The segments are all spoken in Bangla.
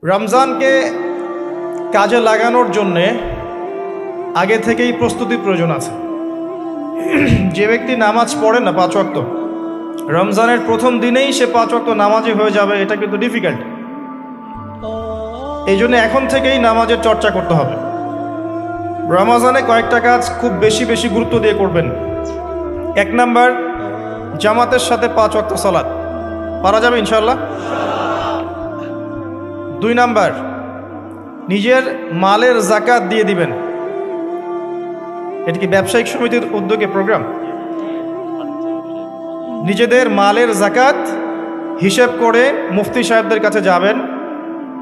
রমজানকে কাজে লাগানোর জন্যে আগে থেকেই প্রস্তুতির প্রয়োজন আছে। যে ব্যক্তি নামাজ পড়ে না 5 ওয়াক্ত, রমজানের প্রথম দিনেই সে 5 ওয়াক্ত নামাজি হয়ে যাবে, এটা কিন্তু ডিফিকাল্ট। এই জন্য এখন থেকেই নামাজের চর্চা করতে হবে। রমজানে কয়েকটা কাজ খুব বেশি বেশি গুরুত্ব দিয়ে করবেন। 1 নাম্বার, জামাতের সাথে 5 ওয়াক্ত সালাত পারা যাবে ইনশাআল্লাহ। 2 নাম্বার, নিজের মালের যাকাত দিয়ে দিবেন। এটা কি ব্যবসায়িক সমিতির উদ্যোগে প্রোগ্রাম? নিজেদের মালের যাকাত হিসেব করে মুফতি সাহেবদের কাছে যাবেন,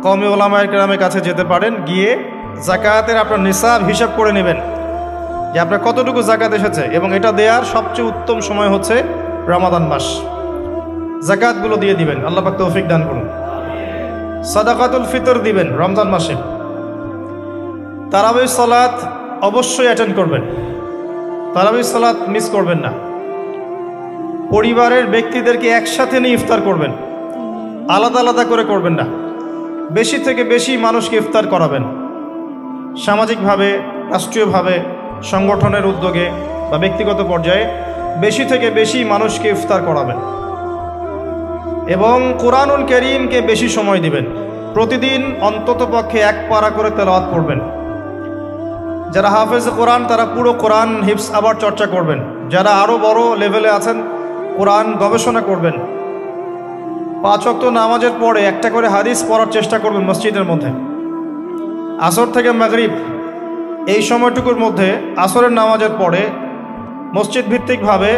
কওমি ওলামায়ে কেরামের কাছে যেতে পারেন, গিয়ে যাকাতের আপনার নিসাব হিসাব করে নেবেন যে আপনার কতটুকু যাকাত এসেছে, এবং এটা দেওয়ার সবচেয়ে উত্তম সময় হচ্ছে রমাদান মাস। যাকাতগুলো দিয়ে দিবেন, আল্লাহ পাক তৌফিক দান করুন। সাদাকাতুল ফিতর দিবেন রমজান মাসে। তারাবির সালাত অবশ্যই অ্যাটেন্ড করবেন, তারাবির সালাত মিস করবেন না। পরিবারের ব্যক্তিদেরকে একসাথে নিয়ে ইফতার করবেন, আলাদা আলাদা করে করবেন না। বেশি থেকে বেশি মানুষকে ইফতার করাবেন, সামাজিকভাবে, রাষ্ট্রীয়ভাবে, সংগঠনের উদ্যোগে বা ব্যক্তিগত পর্যায়ে বেশি থেকে বেশি মানুষকে ইফতার করাবেন। এবং কোরআনুল কারীমকে বেশি সময় দিবেন। প্রতিদিন অন্তত পক্ষে 1 পারা করে তেলাওয়াত পড়বেন। যারা হাফেজ কোরআন তারা পুরো কোরআন হিফজ আবার চর্চা করবেন। যারা আরও বড় লেভেলে আছেন, কোরআন গবেষণা করবেন। 5 ওয়াক্ত নামাজের পরে একটা করে হাদিস পড়ার চেষ্টা করবেন মসজিদের মধ্যে। আসর থেকে মাগরিব এই সময়টুকুর মধ্যে, আসরের নামাজের পরে মসজিদ ভিত্তিকভাবে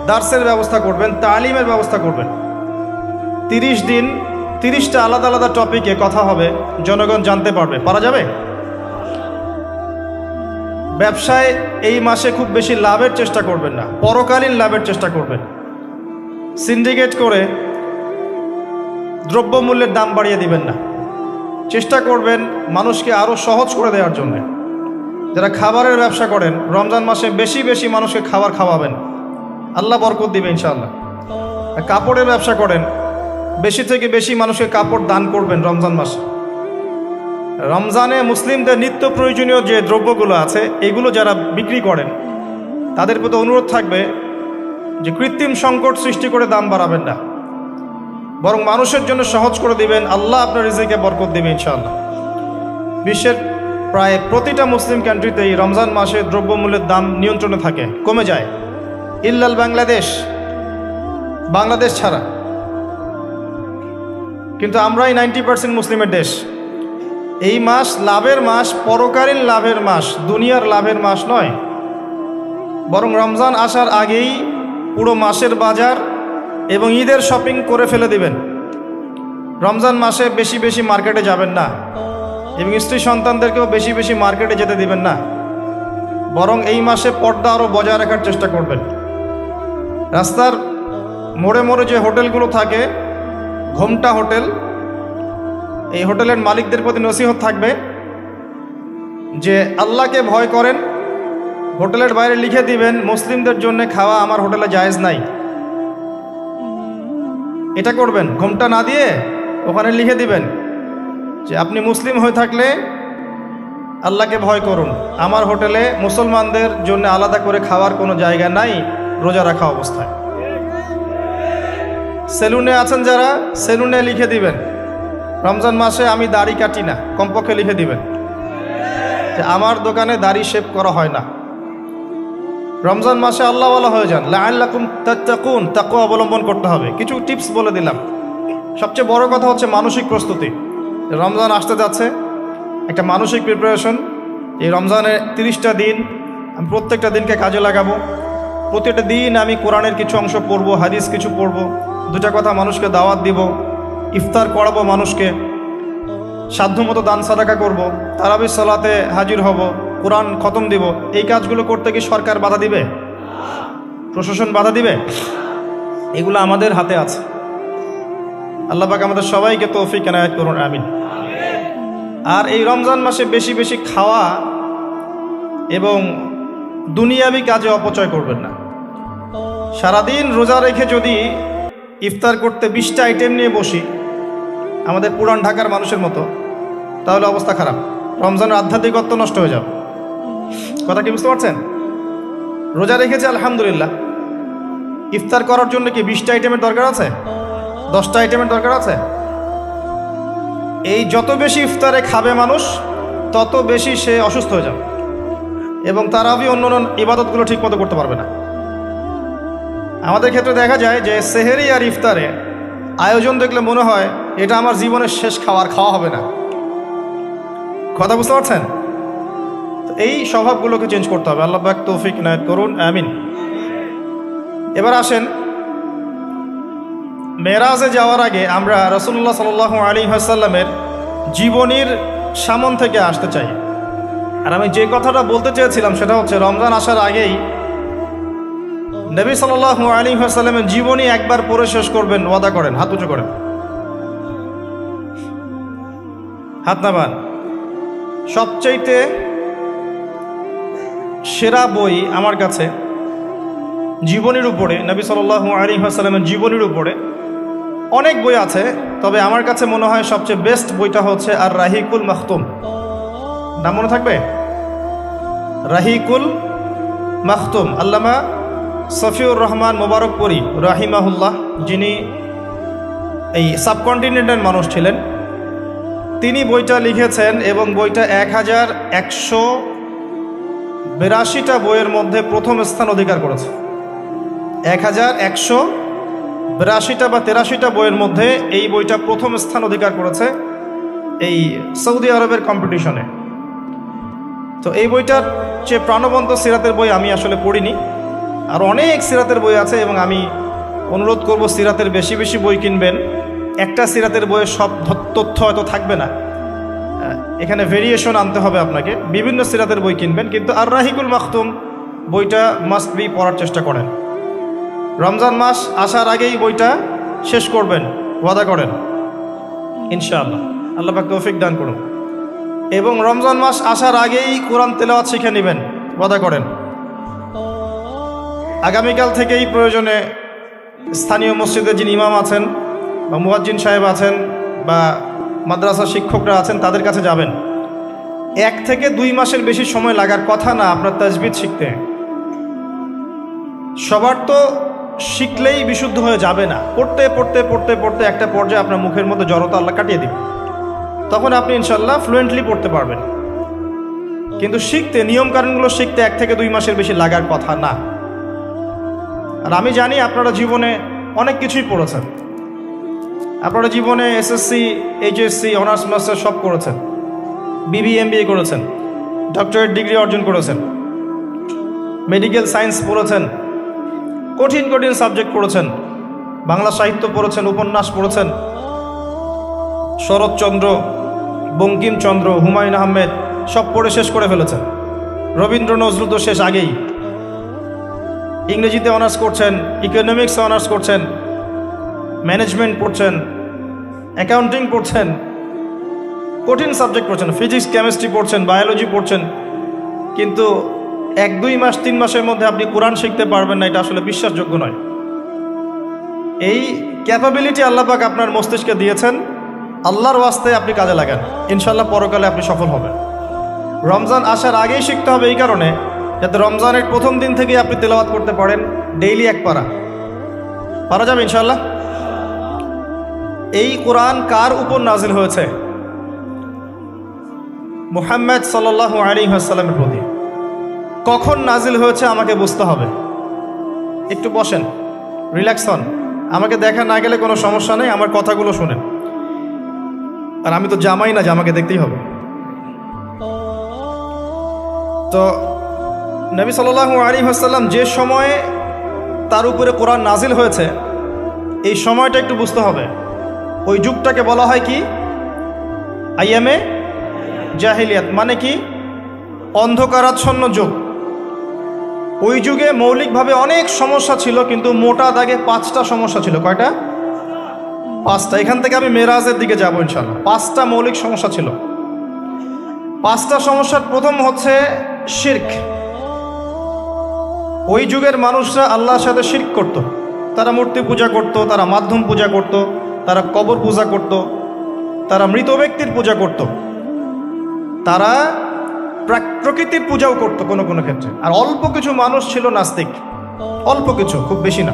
দার্সের ব্যবস্থা করবেন, তালিমের ব্যবস্থা করবেন। 30 দিন 30টা আলাদা আলাদা টপিকে কথা হবে, জনগণ জানতে পারবে। পারা যাবে? ব্যবসায় এই মাসে খুব বেশি লাভের চেষ্টা করবেন না, পরকালীন লাভের চেষ্টা করবেন। সিন্ডিকেট করে দ্রব্যমূল্যের দাম বাড়িয়ে দিবেন না, চেষ্টা করবেন মানুষকে আরও সহজ করে দেওয়ার জন্য। যারা খাবারের ব্যবসা করেন, রমজান মাসে বেশি বেশি মানুষকে খাবার খাওয়াবেন, আল্লাহ বরকত দিবে ইনশাআল্লাহ। কাপড়ের ব্যবসা করেন, বেশি থেকে বেশি মানুষকে কাপড় দান করবেন রমজান মাসে। রমজানে মুসলিমদের নিত্য প্রয়োজনীয় যে দ্রব্যগুলো আছে, এগুলো যারা বিক্রি করেন তাদের প্রতি অনুরোধ থাকবে যে কৃত্রিম সংকট সৃষ্টি করে দাম বাড়াবেন না, বরং মানুষের জন্য সহজ করে দিবেন। আল্লাহ আপনার রিজিকে বরকত দেবে ইনশাআল্লাহ। বিশ্বের প্রায় প্রতিটা মুসলিম কান্ট্রিতেই রমজান মাসে দ্রব্যমূল্যের দাম নিয়ন্ত্রণে থাকে, কমে যায়, ইল্লাল বাংলাদেশ ছাড়া। কিন্তু আমরাই 90% মুসলিমের দেশ। এই মাস লাভের মাস, পরকালীন লাভের মাস, দুনিয়ার লাভের মাস নয়। বরং রমজান আসার আগেই পুরো মাসের বাজার এবং ঈদের শপিং করে ফেলে দিবেন। রমজান মাসে বেশি বেশি মার্কেটে যাবেন না, এবং স্ত্রী সন্তানদেরকেও বেশি বেশি মার্কেটে যেতে দিবেন না। বরং এই মাসে পর্দা আরও বজায় রাখার চেষ্টা করবেন। রাস্তার মোড়ে মোড়ে যে হোটেলগুলো থাকে, ঘোমটা হোটেল, এই হোটেলের মালিকদের প্রতি নসিহত থাকবে যে আল্লাহকে ভয় করেন। হোটেলের বাইরে লিখে দিবেন, মুসলিমদের জন্য খাওয়া আমার হোটেলে জায়েজ নাই। এটা করবেন, ঘোমটা না দিয়ে ওখানে লিখে দিবেন যে আপনি মুসলিম হয়ে থাকলে আল্লাহকে ভয় করুন, আমার হোটেলে মুসলমানদের জন্য আলাদা করে খাওয়ার কোনো জায়গা নাই রোজা রাখা অবস্থায়। সেলুনে আছেন যারা, সেলুনে লিখে দিবেন রমজান মাসে আমি দাড়ি কাটি না, কমপক্ষে লিখে দিবেন যে আমার দোকানে দাড়ি শেভ করা হয় না। রমজান মাসে আল্লাহওয়ালা হয়ে যান, লাআল্লাকুম তাত্তাকুন, তাকওয়া অবলম্বন করতে হবে। কিছু টিপস বলে দিলাম। সবচেয়ে বড় কথা হচ্ছে মানসিক প্রস্তুতি। রমজান আসতে যাচ্ছে, একটা মানসিক প্রিপারেশন। এই রমজানের 30টা দিন আমি প্রত্যেকটা দিনকে কাজে লাগাবো। প্রতিটা দিন আমি কোরআনের কিছু অংশ পড়বো, হাদিস কিছু পড়বো, 2টা কথা মানুষকে দাওয়াত দিব, ইফতার করাবো মানুষকে, সাধ্যমতো দান সাদাকা করব, তারাবির সালাতে হাজির হব, কোরআন খতম দিব। এই কাজগুলো করতে কি সরকার বাধা দিবে? প্রশাসন বাধা দিবে? এগুলো আমাদের হাতে আছে। আল্লাহ পাক আমাদের সবাইকে তৌফিক এনায়েত করুন, আমিন। আর এই রমজান মাসে বেশি বেশি খাওয়া এবং দুনিয়াবি কাজে অপচয় করবেন না। সারাদিন রোজা রেখে যদি ইফতার করতে 20টা আইটেম নিয়ে বসি, আমাদের পুরান ঢাকার মানুষের মতো, তাহলে অবস্থা খারাপ। রমজানের আধ্যাত্মিকত্ব নষ্ট হয়ে যাবে। কথা কি বুঝতে পারছেন? রোজা রেখেছে আলহামদুলিল্লাহ, ইফতার করার জন্য কি 20টা আইটেমের দরকার আছে? 10টা আইটেমের দরকার আছে? এই যত বেশি ইফতারে খাবে মানুষ, তত বেশি সে অসুস্থ হয়ে যাবে এবং তারাবি অন্য অন্য ইবাদতগুলো ঠিক মতো করতে পারবে না। আমাদের ক্ষেত্রে দেখা যায় যে সেহেরি আর ইফতারে আয়োজন দেখলে মনে হয় এটা আমার জীবনের শেষ খাওয়া হবে না। কথা বুঝতে পারছেন? তো এই স্বভাবগুলোকে চেঞ্জ করতে হবে। আল্লাহ পাক তৌফিক নায়েত করুন, আমিন। এবার আসেন, মেরাজে যাওয়ার আগে আমরা রাসূলুল্লাহ সাল্লাল্লাহু আলাইহি ওয়াসাল্লামের জীবনীর সামন থেকে আসতে চাই। আর আমি যে কথাটা বলতে চেয়েছিলাম সেটা হচ্ছে, রমজান আসার আগেই নবী সাল্লাল্লাহু আলাইহি ওয়াসাল্লামের জীবনী একবার পড়ে শেষ করবেন, ওয়াদা করেন। হাত উঁচু করেন, হাত নামান। সবচাইতে সেরা বই আমার কাছে জীবনীর উপরে, নবী সাল্লাল্লাহু আলাইহি ওয়াসাল্লামের জীবনীর উপরে অনেক বই আছে, তবে আমার কাছে মনে হয় সবচেয়ে বেস্ট বইটা হচ্ছে আর রাহিকুল মাখতুম। নাম মনে থাকবে? রাহিকুল মাখতুম, আল্লামা সফিউর রহমান মোবারকপুরী রাহিমাহুল্লাহ, যিনি এই সাবকন্টিনেন্টের মানুষ ছিলেন, তিনি বইটা লিখেছেন এবং বইটা 1182টা বইয়ের মধ্যে প্রথম স্থান অধিকার করেছে। 1182টা বা 83টা বইয়ের মধ্যে এই বইটা প্রথম স্থান অধিকার করেছে এই সৌদি আরবের কম্পিটিশনে। তো এই বইটার যে প্রাণবন্ত সিরাতের বই আমি আসলে পড়িনি, আর অনেক সিরাতের বই আছে এবং আমি অনুরোধ করব সিরাতের বেশি বেশি বই কিনবেন। একটা সিরাতের বইয়ের সব তথ্য হয়তো থাকবে না, এখানে ভেরিয়েশন আনতে হবে আপনাকে। বিভিন্ন সিরাতের বই কিনবেন, কিন্তু আর রাহিকুল মাখতুম বইটা মাস্ট বি পড়ার চেষ্টা করেন। রমজান মাস আসার আগেই বইটা শেষ করবেন, ওয়াদা করেন ইনশাআল্লাহ। আল্লাহ পাক তৌফিক দান করুন। এবং রমজান মাস আসার আগেই কোরআন তেলাওয়াত শিখে নেবেন, ওয়াদা করেন। আগামীকাল থেকেই প্রয়োজনে স্থানীয় মসজিদে যিনি ইমাম আছেন বা মুয়াজ্জিন সাহেব আছেন বা মাদ্রাসা শিক্ষকরা আছেন, তাদের কাছে যাবেন। 1 থেকে 2 মাসের বেশি সময় লাগার কথা না আপনার তাজবিদ শিখতে। সবার তো শিখলেই বিশুদ্ধ হয়ে যাবে না। পড়তে পড়তে পড়তে পড়তে একটা পর্যায়ে আপনার মুখের মধ্যে জড়তা আল্লাহ কাটিয়ে দিবে, তখন আপনি ইনশাল্লাহ ফ্লুয়েন্টলি পড়তে পারবেন। কিন্তু শিখতে, নিয়মকানুনগুলো শিখতে 1 থেকে 2 মাসের বেশি লাগার কথা না। আর আমি জানি আপনারা জীবনে অনেক কিছুই পড়েছেন। আপনারা জীবনে এসএসসি, এইচএসসি, অনার্স মাস্টার সব করেছেন, বিবি এমবিএ করেছেন, ডক্টরেট ডিগ্রি অর্জন করেছেন, মেডিকেল সায়েন্স পড়েছেন, কঠিন কঠিন সাবজেক্ট পড়েছেন, বাংলা সাহিত্য পড়েছেন, উপন্যাস পড়েছেন, শরৎচন্দ্র, বঙ্কিমচন্দ্র, হুমায়ুন আহমেদ সব পড়ে শেষ করে ফেলেছেন। রবীন্দ্র নজরুল তো শেষ আগেই। ইংরেজিতে অনার্স করছেন, ইকোনমিক্সে অনার্স করছেন, ম্যানেজমেন্ট পড়ছেন, অ্যাকাউন্টিং পড়ছেন, কঠিন সাবজেক্ট পড়ছেন, ফিজিক্স কেমিস্ট্রি পড়ছেন, বায়োলজি পড়ছেন, কিন্তু 1-2 মাস 3 মাসের মধ্যে আপনি কোরআন শিখতে পারবেন না, এটা আসলে বিশ্বাসযোগ্য নয়। এই ক্যাপাবিলিটি আল্লাহ পাক আপনার মস্তিষ্কে দিয়েছেন, আল্লাহর ওয়াস্তে আপনি কাজে লাগান, ইনশাল্লাহ পরকালে আপনি সফল হবেন। রমজান আসার আগেই শিখতে হবে এই কারণে, যাতে রমজানের প্রথম দিন থেকেই আপনি তেলাওয়াত করতে পারেন, ডেইলি 1 পারা যাবে ইনশাল্লাহ। এই কোরআন কার উপর নাজিল হয়েছে? মুহাম্মদ সাল্লাল্লাহু আলাইহি ওয়াসাল্লামের প্রতি। কখন নাজিল হয়েছে আমাকে বুঝতে হবে। একটু বসেন, রিল্যাক্স হন, আমাকে দেখা না গেলে কোনো সমস্যা নেই, আমার কথাগুলো শুনেন। আর আমি তো জামাই না যে আমাকে দেখতেই হবে। তো নবী সাল্লাল্লাহু আলাইহি ওয়াসাল্লাম যে সময়ে তার উপরে কোরআন নাজিল হয়েছে, এই সময়টা একটু বুঝতে হবে। ওই যুগটাকে বলা হয় কি? আইয়ামে জাহিলিয়াত, মানে কি? অন্ধকারাচ্ছন্ন যুগ। ওই যুগে মৌলিকভাবে অনেক সমস্যা ছিল, কিন্তু মোটা দাগে 5টা সমস্যা ছিল। কয়টা? 5টা। এখান থেকে আমি মেরাজের দিকে যাবো ইনশাআল্লাহ। 5টা মৌলিক সমস্যা ছিল। 5টা সমস্যার প্রথম হচ্ছে শিরক। ওই যুগের মানুষরা আল্লাহর সাথে শিরক করত। তারা মূর্তি পূজা করত, তারা মাধ্যম পূজা করত, তারা কবর পূজা করত, তারা মৃত ব্যক্তির পূজা করত, তারা প্রকৃতির পূজাও করত কোনো কোনো ক্ষেত্রে। আর অল্প কিছু মানুষ ছিল নাস্তিক, অল্প কিছু, খুব বেশি না।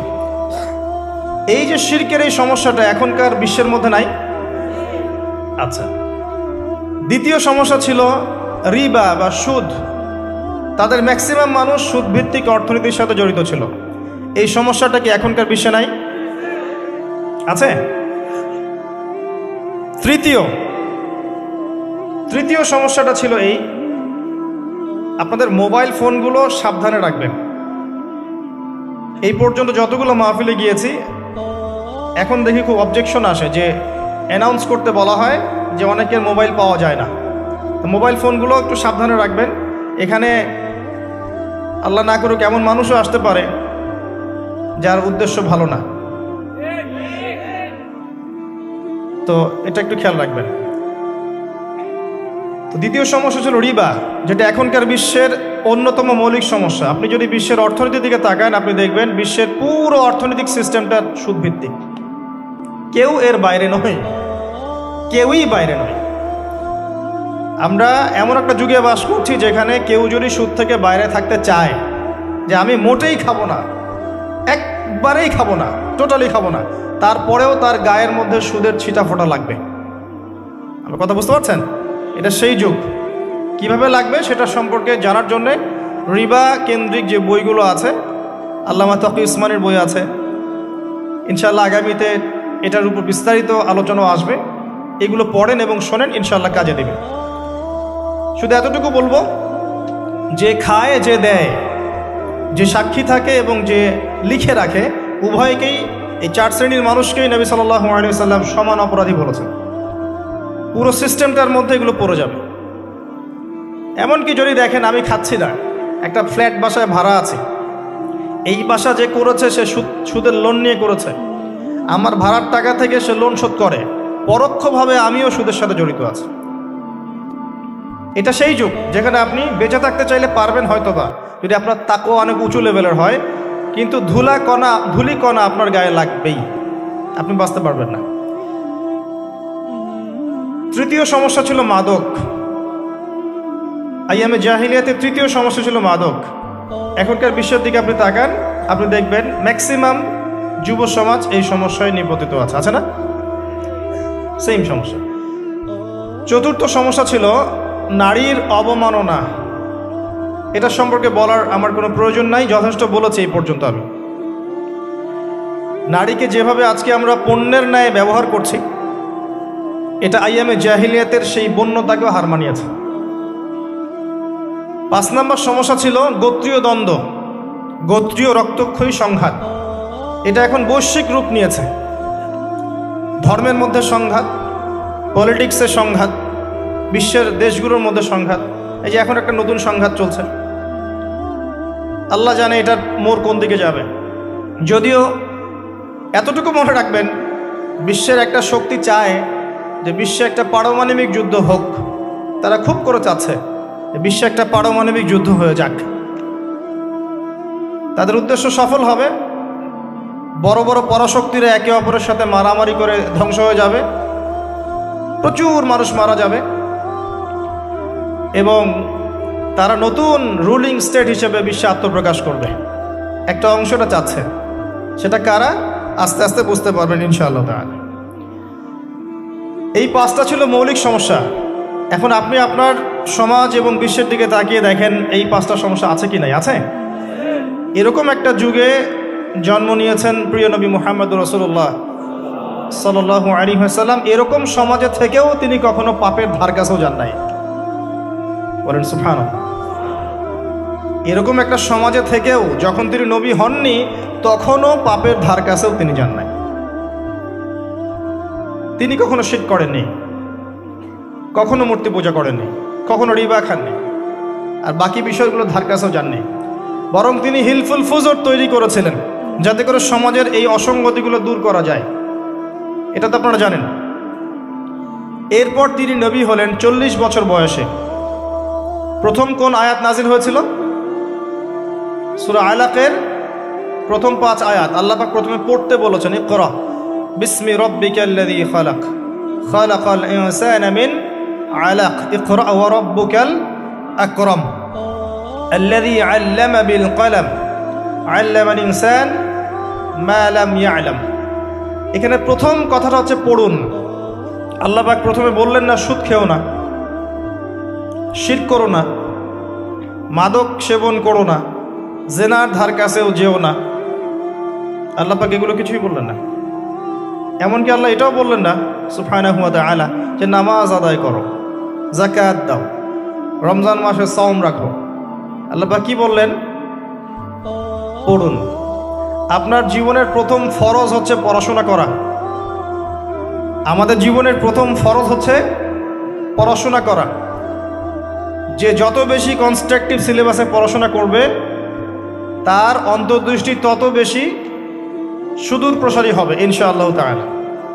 এই যে শিরকের এই সমস্যাটা এখনকার বিশ্বের মধ্যে নাই। আচ্ছা, দ্বিতীয় সমস্যা ছিল রিবা বা সুদ। তাদের ম্যাক্সিমাম মানুষ সুদ ভিত্তিক অর্থনীতির সাথে জড়িত ছিল। এই সমস্যাটা কি এখনকার বিশ্বে নাই? আছে। তৃতীয় সমস্যাটা ছিল এই, আপনাদের মোবাইল ফোনগুলো সাবধানে রাখবেন। এই পর্যন্ত যতগুলো মাহফিলে গিয়েছি, এখন দেখি খুব অবজেকশন আসে যে অ্যানাউন্স করতে বলা হয় যে অনেকের মোবাইল পাওয়া যায় না। তো মোবাইল ফোনগুলো একটু সাবধানে রাখবেন। এখানে আল্লাহ না করুক এমন মানুষও আসতে পারে যার উদ্দেশ্য ভালো না, তো এটা একটু খেয়াল রাখবেন। তো দ্বিতীয় সমস্যা ছিল রিবা, যেটা এখনকার বিশ্বের অন্যতম মৌলিক সমস্যা। আপনি যদি বিশ্বের অর্থনীতির দিকে তাকান, আপনি দেখবেন বিশ্বের পুরো অর্থনৈতিক সিস্টেমটা সুদভিত্তিক। কেউ এর বাইরে নয়, কেউই বাইরে নয়। আমরা এমন একটা যুগে বাস করছি যেখানে কেউ যদি সুদ থেকে বাইরে থাকতে চায়, যে আমি মোটেই খাবো না, একবারেই খাবো না, টোটালি খাবো না, তারপরেও তার গায়ের মধ্যে সুদের ছিটা ফোটা লাগবে। আমার কথা বুঝতে পারছেন? এটা সেই যুগ। কিভাবে লাগবে সেটা সম্পর্কে জানার জন্যে রিবা কেন্দ্রিক যে বইগুলো আছে, আল্লামা তকি উসমানের বই আছে, ইনশাআল্লাহ আগামীতে এটার উপর বিস্তারিত আলোচনা আসবে। এগুলো পড়েন এবং শোনেন, ইনশাআল্লাহ কাজে দেবে। শুধু এতটুকু বলবো, যে খায়, যে দেয়, যে সাক্ষী থাকে এবং যে লিখে রাখে, উভয়কেই, এই চার শ্রেণীর মানুষকেই নবী সাল্লাল্লাহু আলাইহি ওয়াসাল্লাম সমান অপরাধী বলেছেন। পুরো সিস্টেমটার মধ্যে এগুলো পড়ে যাবে। এমনকি যদি দেখেন আমি খাচ্ছি না, একটা ফ্ল্যাট বাসায় ভাড়া আছে, এই বাসা যে করেছে সে সুদের লোন নিয়ে করেছে, আমার ভাড়ার টাকা থেকে সে লোন শোধ করে, পরোক্ষভাবে আমিও সুদের সাথে জড়িত আছি। এটা সেই যুগ যেখানে আপনি বেঁচে থাকতে চাইলে পারবেন হয়তোবা, যদি আপনার তাকওয়া অনেক উঁচু লেভেলের হয়, কিন্তু ধুলি কণা আপনার গায়ে লাগবেই, আপনি বাঁচতে পারবেন না। তৃতীয় সমস্যা ছিল মাদক। আইয়ামে জাহিলিয়াতের তৃতীয় সমস্যা ছিল মাদক। এখনকার বিশ্বের দিকে আপনি তাকান, আপনি দেখবেন ম্যাক্সিমাম যুব সমাজ এই সমস্যায় নিপতিত আছে না? সেম সমস্যা। চতুর্থ সমস্যা ছিল নারীর অবমাননা। এটা সম্পর্কে বলার আমার কোনো প্রয়োজন নাই, যথেষ্ট বলেছি এই পর্যন্ত আমি। নারীকে যেভাবে আজকে আমরা পণ্যের ন্যায় ব্যবহার করছি, এটা আইয়ামে জাহিলিয়াতের সেই বন্যতাকেও হার মানিয়েছে। 5 নম্বর সমস্যা ছিল গোত্রীয় দ্বন্দ্ব, গোত্রীয় রক্তক্ষয়ী সংঘাত। এটা এখন বৈশ্বিক রূপ নিয়েছে। ধর্মের মধ্যে সংঘাত, পলিটিক্সের সংঘাত, বিশ্বের দেশগুলোর মধ্যে সংঘাত। এই যে এখন একটা নতুন সংঘাত চলছে, আল্লাহ জানে এটার মোড় কোন দিকে যাবে। যদিও এতটুকু মনে রাখবেন, বিশ্বের একটা শক্তি চায় যে বিশ্বে একটা পারমাণবিক যুদ্ধ হোক। তারা খুব করে চাচ্ছে যে বিশ্বে একটা পারমাণবিক যুদ্ধ হয়ে যাক। তাদের উদ্দেশ্য সফল হবে, বড় বড় পরাশক্তিরা একে অপরের সাথে মারামারি করে ধ্বংস হয়ে যাবে, প্রচুর মানুষ মারা যাবে, এবং তারা নতুন রুলিং স্টেট হিসেবে বিশ্বে আত্মপ্রকাশ করবে। একটা অংশটা চাচ্ছে, সেটা কারা আস্তে আস্তে বুঝতে পারবেন ইনশাআল্লাহ তাআলা। এই 5টা ছিল মৌলিক সমস্যা। এখন আপনি আপনার সমাজ এবং বিশ্বের দিকে তাকিয়ে দেখেন এই 5টা সমস্যা আছে কি নাই? আছে। এরকম একটা যুগে জন্ম নিয়েছেন প্রিয় নবী মুহাম্মদুর রাসূলুল্লাহ সাল্লাল্লাহু আলাইহি ওয়াসাল্লাম। এরকম সমাজে থেকেও তিনি কখনো পাপের ধার কাছেও যান নাই। বলেন সুবহানাল্লাহ। এরকম একটা সমাজে থেকেও যখন তিনি নবী হননি, তখনও পাপের ধার কাছেও তিনি যান নাই। তিনি কখনো শিরক করেননি, কখনো মূর্তি পূজা করেননি, কখনো রিবা খাননি, আর বাকি বিষয়গুলো ধার কাছেও যাননি। বরং তিনি হিলফুল ফুজর তৈরি করেছিলেন যাতে করে সমাজের এই অসঙ্গতিগুলো দূর করা যায়। এটা তো আপনারা জানেন। এরপর তিনি নবী হলেন 40 বছর বয়সে। প্রথম কোন আয়াত নাজিল হয়েছিল? সূরা আলাকের প্রথম 5 আয়াত আল্লাহ পাক প্রথমে পড়তে বলেছেন, ইকরা বিসমি রাব্বিকাল্লাযী খালাক। খালাকাল ইনসানা মিন আলাক ইকরা ওয়া রাব্বুকাল আকরাম আল্লাযী আল্লামা বিল কলম আল্লামাল ইনসান মা লাম ইয়ালাম। এখানে প্রথম কথাটা হচ্ছে পড়ুন। আল্লাহ পাক প্রথমে বললেন না সুদ খেও না, শিরক করো না, মাদক সেবন করো না, জেনার ধার কাছেও যেও না। আল্লাহ পাক এগুলো কিছুই বললেন না। এমনকি আল্লাহ এটাও বললেন না সুবহানাহু ওয়া তাআলা যে নামাজ আদায় করো, যাকাত দাও, রমজান মাসে সাওম রাখো। আল্লাহ পাক কি বললেন? পড়ুন। আপনার জীবনের প্রথম ফরজ হচ্ছে পড়াশোনা করা। আমাদের জীবনের প্রথম ফরজ হচ্ছে পড়াশোনা করা। যে যত বেশি কনস্ট্রাকটিভ সিলেবাসে পড়াশোনা করবে তার অন্তর্দৃষ্টি তত বেশি সুদূর প্রসারী হবে ইনশাআল্লাহ তাআলা,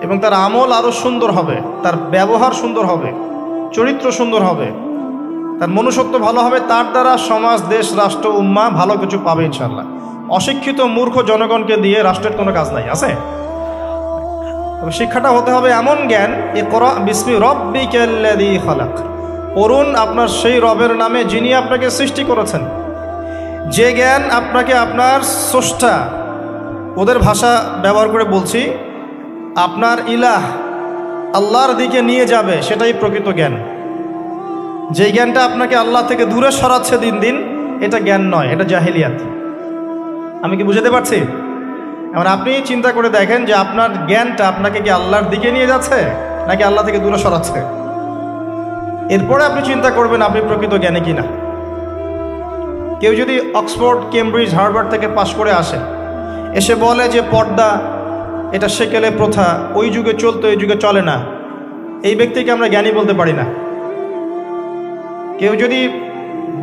এবং তার আমল আরও সুন্দর হবে, তার ব্যবহার সুন্দর হবে, চরিত্র সুন্দর হবে, তার মনুষ্যত্ব ভালো হবে। তার দ্বারা সমাজ, দেশ, রাষ্ট্র, উম্মাহ ভালো কিছু পাবে ইনশাআল্লাহ। অশিক্ষিত মূর্খ জনগণকে দিয়ে রাষ্ট্রের কোনো কাজ নাই, আছে? তবে শিক্ষাটা হতে হবে এমন জ্ঞান, ইকরা বিসমি রাব্বিকাল্লাযী খালাক। পড়ুন আপনার সেই রবের নামে যিনি আপনাকে সৃষ্টি করেছেন। যে জ্ঞান আপনাকে আপনার স্রষ্টা, ওদের ভাষা ব্যবহার করে বলছি, আপনার ইলাহ আল্লাহর দিকে নিয়ে যাবে, সেটাই প্রকৃত জ্ঞান। যে জ্ঞানটা আপনাকে আল্লাহ থেকে দূরে সরাচ্ছে দিন দিন, এটা জ্ঞান নয়, এটা জাহেলিয়াত। আমি কি বুঝাতে পারছি? এবার আপনি চিন্তা করে দেখেন যে আপনার জ্ঞানটা আপনাকে কি আল্লাহর দিকে নিয়ে যাচ্ছে নাকি আল্লাহ থেকে দূরে সরাচ্ছে। এরপরে আপনি চিন্তা করবেন আপনি প্রকৃত জ্ঞানী কিনা। কেউ যদি অক্সফোর্ড, কেমব্রিজ, হার্ভার্ড থেকে পাশ করে আসে, এসে বলে যে পর্দা এটা সেকেলে প্রথা, ওই যুগে চলতো এই যুগে চলে না, এই ব্যক্তিকে আমরা জ্ঞানী বলতে পারি না। কেউ যদি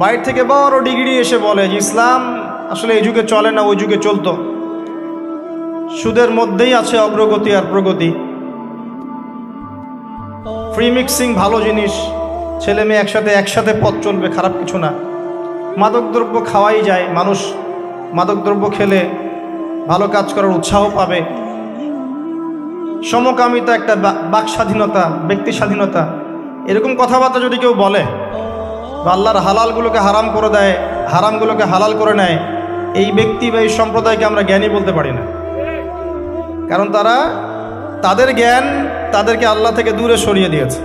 বাইরে থেকে বড় ডিগ্রি এসে বলে যে ইসলাম আসলে এই যুগে চলে না ওই যুগে চলতো, সুদের মধ্যেই আছে অগ্রগতি আর প্রগতি, ফ্রি মিক্সিং ভালো জিনিস, ছেলে মেয়ে একসাথে পথ চলবে, খারাপ কিছু না, মাদকদ্রব্য খাওয়াই যায়, মানুষ মাদকদ্রব্য খেলে ভালো কাজ করার উৎসাহ পাবে, সমকামিতা একটা বাক স্বাধীনতা, ব্যক্তি স্বাধীনতা, এরকম কথাবার্তা যদি কেউ বলে বা আল্লাহর হালালগুলোকে হারাম করে দেয়, হারামগুলোকে হালাল করে নেয়, এই ব্যক্তি বা এই সম্প্রদায়কে আমরা জ্ঞানী বলতে পারি না। কারণ তাদের জ্ঞান তাদেরকে আল্লাহ থেকে দূরে সরিয়ে দিয়েছে।